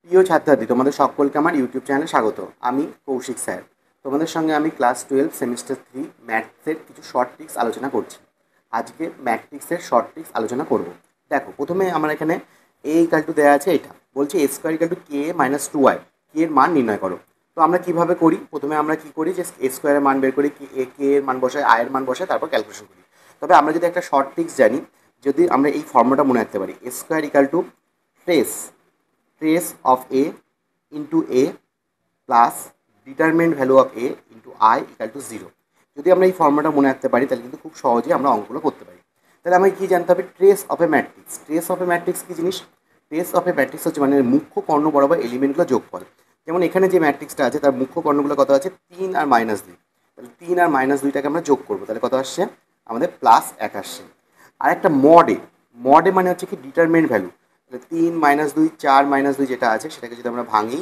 প্রিয় ছাত্রছাত্রী, তোমাদের সকলকে আমার ইউটিউব চ্যানেলে স্বাগত। আমি কৌশিক স্যার। তোমাদের সঙ্গে আমি ক্লাস 12 সেমিস্টার 3 ম্যাথসের কিছু শর্ট ট্রিক্স আলোচনা করছি। আজকে ম্যাট্রিক্সের শর্ট ট্রিক্স আলোচনা করব। দেখো, প্রথমে আমার এখানে এ ইকাল টু দেওয়া আছে, এটা বলছে A square equal to K minus two Y, K এর মান নির্ণয় করো। তো আমরা কিভাবে করি? প্রথমে আমরা কি করি যে এ স্কোয়ারের মান বের করি, কে এর মান বসাই, আয়ের মান বসাই, তারপর ক্যালকুলেশন করি। তবে আমরা যদি একটা শর্ট ট্রিক্স জানি, যদি আমরা এই ফর্মুলাটা মনে রাখতে পারি, A square equal to trace trace of a into a plus determinant value of A into I equal to zero. যদি আমরা এই ফর্মুলাটা মনে রাখতে পারি তাহলে কিন্তু খুব সহজেই আমরা অঙ্কগুলো করতে পারি। তাহলে আমাকে কী জানতে হবে? Trace of a matrix. Trace of a matrix কী জিনিস? ট্রেস অফ এ ম্যাট্রিক্স হচ্ছে মানে মুখ্য কর্ণ বরাবর এলিমেন্টগুলো যোগফল। যেমন এখানে যে ম্যাট্রিক্সটা আছে তার মুখ্য কর্ণগুলো কত আছে? 3 আর -2। তাহলে 3 আর -2টাকে আমরা যোগ করবো, তাহলে কত আসছে? আমাদের +1 আসছে। আর একটা মডে মানে হচ্ছে কি ডিটারমিনেন্ট ভ্যালু। তাহলে 3 -2 4 -2 যেটা আছে সেটাকে যদি আমরা ভাঙি,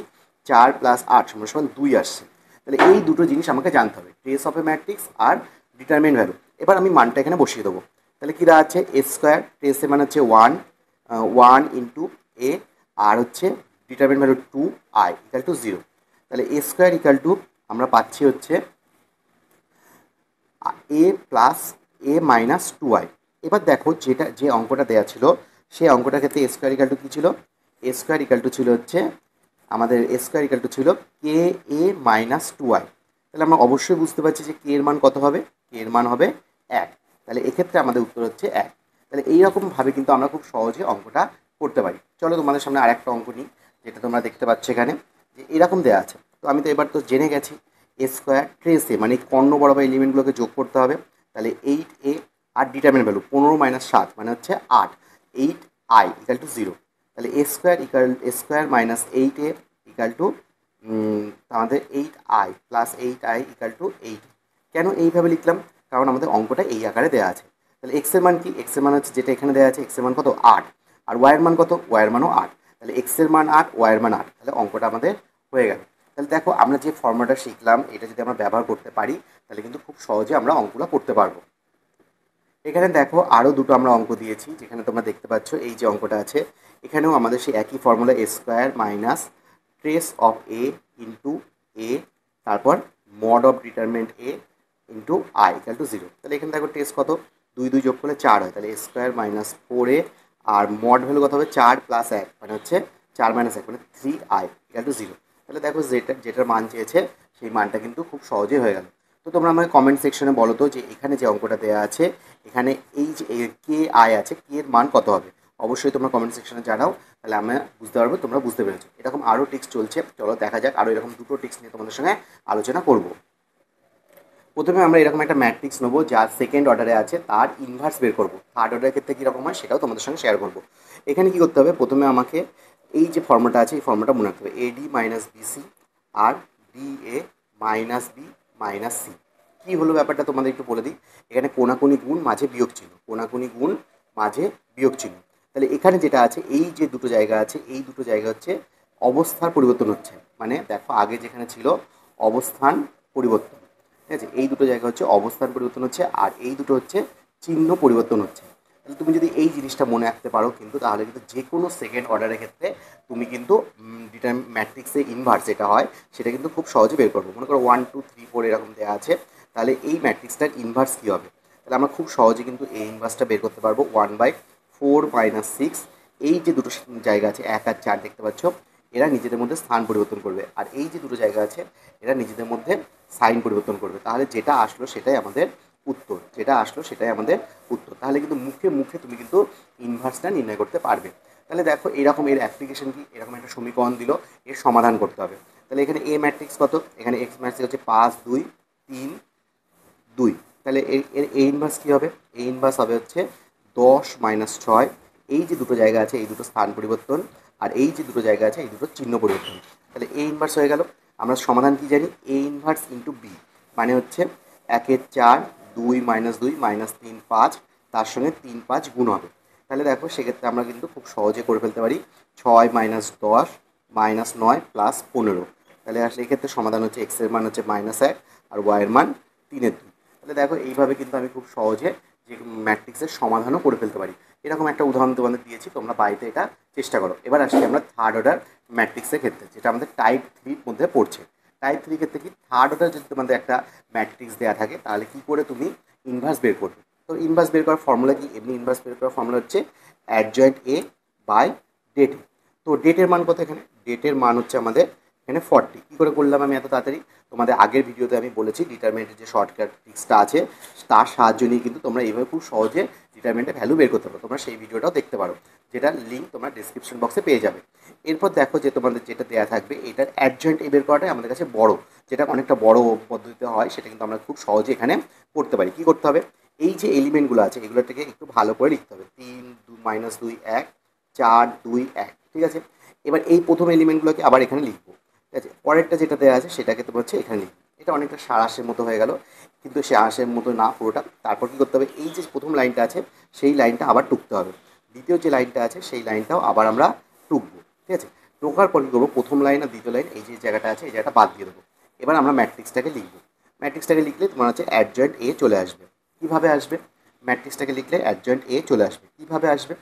4 + 8 = 2 আসছে। তাহলে এই দুটো জিনিস আমাকে জানতে হবে, ট্রেস অফ এ ম্যাট্রিক্স আর ডিটারমিনেন্ট ভ্যালু। এবার আমি মানটা এখানে বসিয়ে দেবো। তাহলে কী দাঁড়াচ্ছে? এ স্কোয়ার, ট্রেসের মানে হচ্ছে 1 ইন্টু এ, আর হচ্ছে determinant value 2 I equal to 0। তাহলে এ স্কোয়ার ইকাল টু আমরা পাচ্ছি হচ্ছে এ প্লাস এ মাইনাস 2i। এবার দেখো, যে অঙ্কটা দেওয়া ছিল সেই অঙ্কটার ক্ষেত্রে এ স্কোয়ার ইকাল টু কী ছিল? এ স্কোয়ার ইকাল টু ছিল হচ্ছে আমাদের এ স্কোয়ার ইকাল টু ছিল কে এ মাইনাস 2i। তাহলে আমরা অবশ্যই বুঝতে পারছি যে কে এর মান কত হবে? কে এর মান হবে 1। তাহলে এক্ষেত্রে আমাদের উত্তর হচ্ছে 1। তাহলে এইরকমভাবে কিন্তু আমরা খুব সহজে অঙ্কটা করতে পারি। চলো তোমাদের সামনে আরেকটা অঙ্ক নিই, যেটা তোমরা দেখতে পাচ্ছ এখানে যে এরকম দেওয়া আছে। তো আমি তো এবার তো জেনে গেছি এ স্কোয়ার ট্রেসে মানে কর্ণ বরাবর এলিমেন্টগুলোকে যোগ করতে হবে। তাহলে 8a আর ডিটারমিনেন্ট ভ্যালু 15 - 7 মানে হচ্ছে 8, 8i ইকাল টু 0। তাহলে A square minus 8a equal to আমাদের 8i plus 8i equal to 8। কেন এইভাবে লিখলাম? কারণ আমাদের অঙ্কটা এই আকারে দেওয়া আছে। তাহলে এক্সের মান কি? এক্সের মান হচ্ছে যেটা এখানে দেওয়া আছে, এক্সের মান কত? 8। আর ওয়াইয়ের মান কত? ওয়াইয়ের মানও 8। তাহলে এক্সের মান 8, ওয়াইয়ের মান 8, তাহলে অঙ্কটা আমাদের হয়ে গেল। তাহলে দেখো, আমরা যে ফর্মুলাটা শিখলাম এটা যদি আমরা ব্যবহার করতে পারি তাহলে কিন্তু খুব সহজে আমরা অঙ্কগুলো করতে পারবো। এখানে দেখো আরও দুটো আমরা অঙ্ক দিয়েছি, যেখানে তোমরা দেখতে পাচ্ছ এই যে অঙ্কটা আছে এখানেও আমাদের সেই একই formula A square minus trace of A into A, তারপর mod of determinant A into I equal to 0। তাহলে এখানে দেখো টেস্ট কত? 2 2 যোগ করলে 4 হয়, তাহলে A square minus 4a R mod value কত হবে? 4 + 1 মানে হচ্ছে 4 - 1 মানে 3i ইকাল টু 0। তাহলে দেখো যেটার মান চেয়েছে সেই মানটা কিন্তু খুব সহজেই হয়ে গেল। তো তোমরা আমাকে কমেন্ট সেকশনে বলো তো যে এখানে যে অঙ্কটা দেওয়া আছে এখানে এই যে কে আই আছে, কে এর মান কত হবে? অবশ্যই তোমরা কমেন্ট সেকশনে জানাও, তাহলে আমরা বুঝতে পারবো তোমরা বুঝতে পেরেছো। এরকম আরও টিক্স চলছে, চলো দেখা যাক। আরও এরকম দুটো টিক্স নিয়ে তোমাদের সঙ্গে আলোচনা করব। প্রথমে আমরা এরকম একটা ম্যাট্রিক্স নেবো যা সেকেন্ড অর্ডারে আছে, তার ইনভার্স বের করবো। থার্ড অর্ডারের ক্ষেত্রে কীরকম হয় সেটাও তোমাদের সঙ্গে শেয়ার করবো। এখানে কী করতে হবে? প্রথমে আমাকে এই যে ফর্মুলাটা আছে এই ফর্মুলাটা মনে রাখতে হবে, এডি মাইনাস বিসি আর DA minus B minus C. কী হলো ব্যাপারটা তোমাদের একটু বলে দিই। এখানে কোনাকুনি গুণ, মাঝে বিয়োগ চিহ্ন, কোনাকুনি গুণ, মাঝে বিয়োগ চিহ্ন। তাহলে এখানে যেটা আছে এই যে দুটো জায়গা আছে, এই দুটো জায়গা হচ্ছে অবস্থার পরিবর্তন হচ্ছে। মানে দেখো আগে যেখানে ছিল অবস্থান পরিবর্তন, ঠিক আছে, এই দুটো জায়গা হচ্ছে অবস্থান পরিবর্তন হচ্ছে, আর এই দুটো হচ্ছে চিহ্ন পরিবর্তন হচ্ছে। তাহলে তুমি যদি এই জিনিসটা মনে রাখতে পারো কিন্তু তাহলে কিন্তু যে কোনো সেকেন্ড অর্ডারের ক্ষেত্রে তুমি কিন্তু ম্যাট্রিক্সের ইনভার্স যেটা হয় সেটা কিন্তু খুব সহজে বের করবো। মনে করো 1 2 3 4 এরকম দেওয়া আছে, তাহলে এই ম্যাট্রিক্সটার ইনভার্স কী হবে? তাহলে আমরা খুব সহজে কিন্তু এই ইনভার্সটা বের করতে পারবো। 1/4 - 6, এই যে দুটো জায়গা আছে 1 আর 4 দেখতে পাচ্ছ, এরা নিজেদের মধ্যে স্থান পরিবর্তন করবে, আর এই যে দুটো জায়গা আছে এরা নিজেদের মধ্যে সাইন পরিবর্তন করবে। তাহলে যেটা আসলো সেটাই আমাদের উত্তর, যেটা আসলো সেটাই আমাদের উত্তর। তাহলে কিন্তু মুখে মুখে তুমি কিন্তু ইনভার্সটা নির্ণয় করতে পারবে। তাহলে দেখো এরকম এর অ্যাপ্লিকেশন কি, এরকম একটা সমীকরণ দিল, এর সমাধান করতে হবে। তাহলে এখানে এ ম্যাট্রিক্স কত? এখানে এক্স ম্যাট্রিক্স হচ্ছে 5 2 3 2। তাহলে এর এর এ ইনভার্স কী হবে? এ ইনভার্স হবে হচ্ছে 10 - 6। এই যে দুটো জায়গা আছে এই দুটো স্থান পরিবর্তন, আর এই যে দুটো জায়গা আছে এই দুটো চিহ্ন পরিবর্তন। তাহলে এ ইনভার্স হয়ে গেল। আমরা সমাধান কি জানি? এ ইনভার্স ইন্টু বি মানে হচ্ছে 1 4 2 - 2 -3 5, তার সঙ্গে 3 5 গুণ হবে। তাহলে দেখো সেক্ষেত্রে আমরা কিন্তু খুব সহজে করে ফেলতে পারি 6 - 10 -9 প্লাস 15। তাহলে আসলে এক্ষেত্রে সমাধান হচ্ছে এক্সের মান হচ্ছে -1 আর ওয়াইয়ের মান 3/2। তাহলে দেখো এইভাবে কিন্তু আমি খুব সহজে যে ম্যাট্রিক্সের সমাধানও করে ফেলতে পারি। এরকম একটা উদাহরণ তোমাদের দিয়েছি, তোমরা বাড়িতে এটা চেষ্টা করো। এবার আসছি আমরা থার্ড অর্ডার ম্যাট্রিক্সের ক্ষেত্রে, যেটা আমাদের টাইপ 3 মধ্যে পড়ছে। টাইপ 3 ক্ষেত্রে কি, থার্ড অর্ডার যদি তোমাদের একটা ম্যাট্রিক্স দেওয়া থাকে, তাহলে কী করে তুমি ইনভার্স বের করবে? তো ইনভার্স বের করার ফর্মুলা কি? এমনি ইনভার্স বের করার ফর্মুলা হচ্ছে অ্যাডজয়েন্ট এ বাই ডেট। তো ডেটের মান কত এখানে? ডেটের মান হচ্ছে আমাদের এখানে 40। কী করে করলাম আমি এত তাড়াতাড়ি? তোমাদের আগের ভিডিওতে আমি বলেছি ডিটারমিনেন্টের যে শর্টকাট ট্রিক্সটা আছে, তার সাহায্য নিয়ে কিন্তু তোমরা এইভাবে খুব সহজে ডিটারমিনেন্টের ভ্যালু বের করতে পারো। তোমরা সেই ভিডিওটাও দেখতে পারো, যেটার লিঙ্ক তোমরা ডিসক্রিপশন বক্সে পেয়ে যাবে। এরপর দেখো যে তোমাদের যেটা দেওয়া থাকবে, এটার অ্যাডজয়েন্ট এ বের করাটাই আমাদের কাছে বড়, যেটা অনেকটা বড় পদ্ধতিতে হয়, সেটা কিন্তু আমরা খুব সহজে এখানে করতে পারি। কী করতে হবে? এই যে এলিমেন্টগুলো আছে, এগুলো থেকে একটু ভালো করে লিখতে হবে। 3 -2 1 4 2 1, ঠিক আছে? এবার এই প্রথম এলিমেন্টগুলোকে আবার এখানে লিখবো, ঠিক আছে? পরেরটা যেটা দেওয়া আছে সেটাকে তোমার হচ্ছে এখানে লিখবো। এটা অনেকটা সারাংশের মতো হয়ে গেল, কিন্তু সে আঁশের মতো না পুরোটা। তারপর কী করতে হবে? এই যে প্রথম লাইনটা আছে সেই লাইনটা আবার টুকতে হবে, দ্বিতীয় যে লাইনটা আছে সেই লাইনটাও আবার আমরা টুকবো, ঠিক আছে? টোকার পর কী করবো? প্রথম লাইন আর দ্বিতীয় লাইন এই যে জায়গাটা আছে এই জায়গাটা বাদ দিয়ে দেবো। এবার আমরা ম্যাট্রিক্সটাকে লিখবো। ম্যাট্রিক্সটাকে লিখলে তোমার হচ্ছে অ্যাডজয়েন্ট এ চলে আসবে। কীভাবে আসবে? ম্যাট্রিক্সটাকে লিখলে অ্যাডজয়েন্ট এ চলে আসবে। কীভাবে আসবে?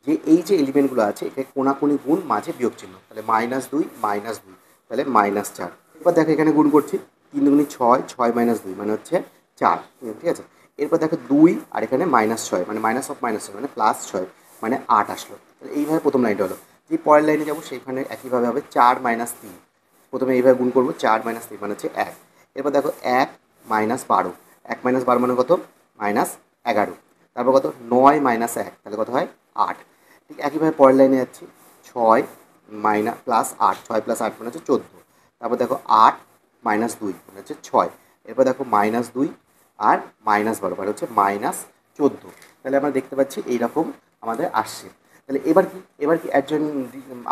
যে এই যে এলিমেন্টগুলো আছে এখানে কোনাকুনি গুণ, মাঝে বিয়োগ চিহ্ন, তাহলে -2 -2, তাহলে -4। এবার দেখো এখানে গুণ করছি, 3 দুগুণে 6, 6 - 2 মানে হচ্ছে 4, ঠিক আছে? এরপর দেখো 2 আর এখানে -6 মানে মাইনাস অফ -6 মানে +6 মানে 8 আসলো। তাহলে এইভাবে প্রথম লাইনটা হলো। যে পরের লাইনে যাবো সেখানে একইভাবে হবে 4 - 3, প্রথমে এইভাবে গুণ করবো, 4 - 3 মানে হচ্ছে 1। এরপর দেখো 1 - 12, 1 - 12 মানে কত? -11। তারপর কত? 9 - 1, তাহলে কত হয়? 8। ঠিক একইভাবে পরের লাইনে যাচ্ছি, 6 +8, 6 + 8 মানে হচ্ছে 14। তারপর দেখো 8 - 2 মানে হচ্ছে 6। এরপর দেখো -2 আর -12 মানে হচ্ছে -14। তাহলে আমরা দেখতে পাচ্ছি এইরকম আমাদের আসছে। তাহলে এবার কি অ্যাডজয়েন্ট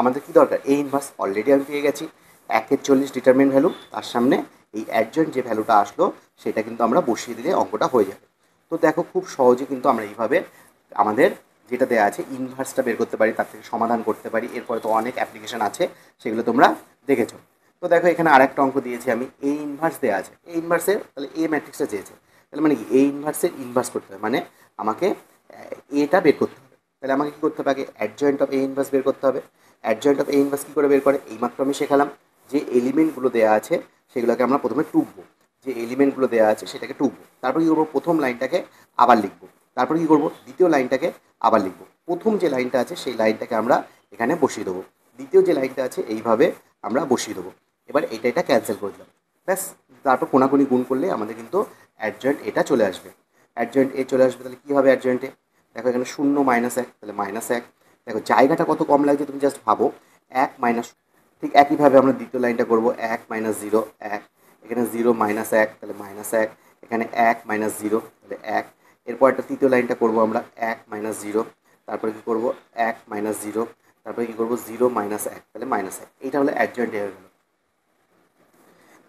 আমাদের কী দরকার? এ ইনভার্স অলরেডি আমি পেয়ে গেছি 1/40 ডিটারমিনেন্ট ভ্যালু, তার সামনে এই অ্যাডজয়েন্ট যে ভ্যালুটা আসলো সেটা কিন্তু আমরা বসিয়ে দিলে অঙ্কটা হয়ে যাবে। তো দেখো খুব সহজে কিন্তু আমরা এইভাবে আমাদের যেটা দেওয়া আছে ইনভার্সটা বের করতে পারি, তার থেকে সমাধান করতে পারি। এরপরে তো অনেক অ্যাপ্লিকেশান আছে, সেগুলো তোমরা দেখেছো। তো দেখো এখানে আরেকটা অঙ্ক দিয়েছি আমি, এ ইনভার্স দেওয়া আছে। এ ইনভার্সের তাহলে এ ম্যাট্রিক্সটা চেয়েছে, তাহলে মানে কি এ ইনভার্সের ইনভার্স করতে হবে, মানে আমাকে এটা বের করতে হবে। তাহলে আমাকে কী করতে হবে? আগে অ্যাডজয়েন্ট অফ এ ইনভার্স বের করতে হবে। অ্যাডজয়েন্ট অফ এ ইনভার্স কী করে বের করে? এইমাত্র আমি শেখালাম, যে এলিমেন্টগুলো দেওয়া আছে সেগুলোকে আমরা প্রথমে টুকবো, যে এলিমেন্টগুলো দেওয়া আছে সেটাকে টুকবো। তারপর কী করবো? প্রথম লাইনটাকে আবার লিখবো। তারপর কী করবো? দ্বিতীয় লাইনটাকে আবার লিখবো। প্রথম যে লাইনটা আছে সেই লাইনটাকে আমরা এখানে বসিয়ে দেবো, দ্বিতীয় যে লাইনটা আছে এইভাবে আমরা বসিয়ে দেবো। এবার এটা ক্যান্সেল করে দিলাম, ব্যাস। তারপর কোনাকুনি গুণ করলে আমাদের কিন্তু অ্যাডজয়েন্ট এটা চলে আসবে। অ্যাডজয়েন্ট এ চলে আসবে। তাহলে কী হবে অ্যাডজয়েন্টে? দেখো এখানে 0 -1, তাহলে -1। দেখো জায়গাটা কত কম লাগছে তুমি জাস্ট ভাবো, 1 মাইনাস। ঠিক একইভাবে আমরা দ্বিতীয় লাইনটা করবো, 1 - 0 1, এখানে 0 -1 তাহলে -1, এখানে 1 - 0 তাহলে 1। এরপর একটা তৃতীয় লাইনটা করবো আমরা, 1 - 0, তারপরে কী করবো? 1 - 0, তারপরে কী করবো? 0 - 1 তাহলে -1। এইটা হলো অ্যাডজয়েন্ট হয়ে গেলো।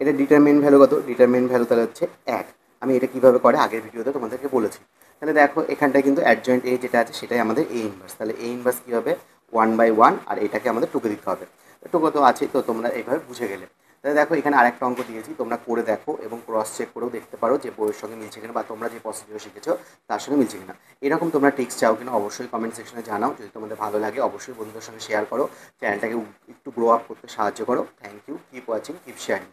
এটা ডিটারমিন ভ্যালু কত? ডিটারমিন ভ্যালু তাহলে হচ্ছে 1। আমি এটা কীভাবে করে আগের ভিডিওতে তোমাদেরকে বলেছি। তাহলে দেখো এখানটায় কিন্তু অ্যাডজয়েন্ট এ যেটা আছে সেটাই আমাদের এ ইনভার্স। তাহলে এ ইনভার্স কী হবে? 1/1, আর এটাকে আমাদের টুকে দিতে হবে। টুকো তো আছে, তো তোমরা এইভাবে বুঝে গেলে। তাহলে দেখো এখানে আরেকটা অঙ্ক দিয়েছি, তোমরা করে দেখো এবং ক্রস চেক করেও দেখতে পারো যে বইয়ের সঙ্গে মিলছে কিনা, বা তোমরা যে প্রসিডিওর শিখেছো তার সঙ্গে মিলছে কিনা। এরকম তোমরা টিক্স চাও কিনা অবশ্যই কমেন্ট সেকশনে জানাও। যদি তোমাদের ভালো লাগে অবশ্যই বন্ধুদের সঙ্গে শেয়ার করো, চ্যানেলটাকে একটু গ্রো আপ করতে সাহায্য করো। Thank you, keep watching, keep sharing.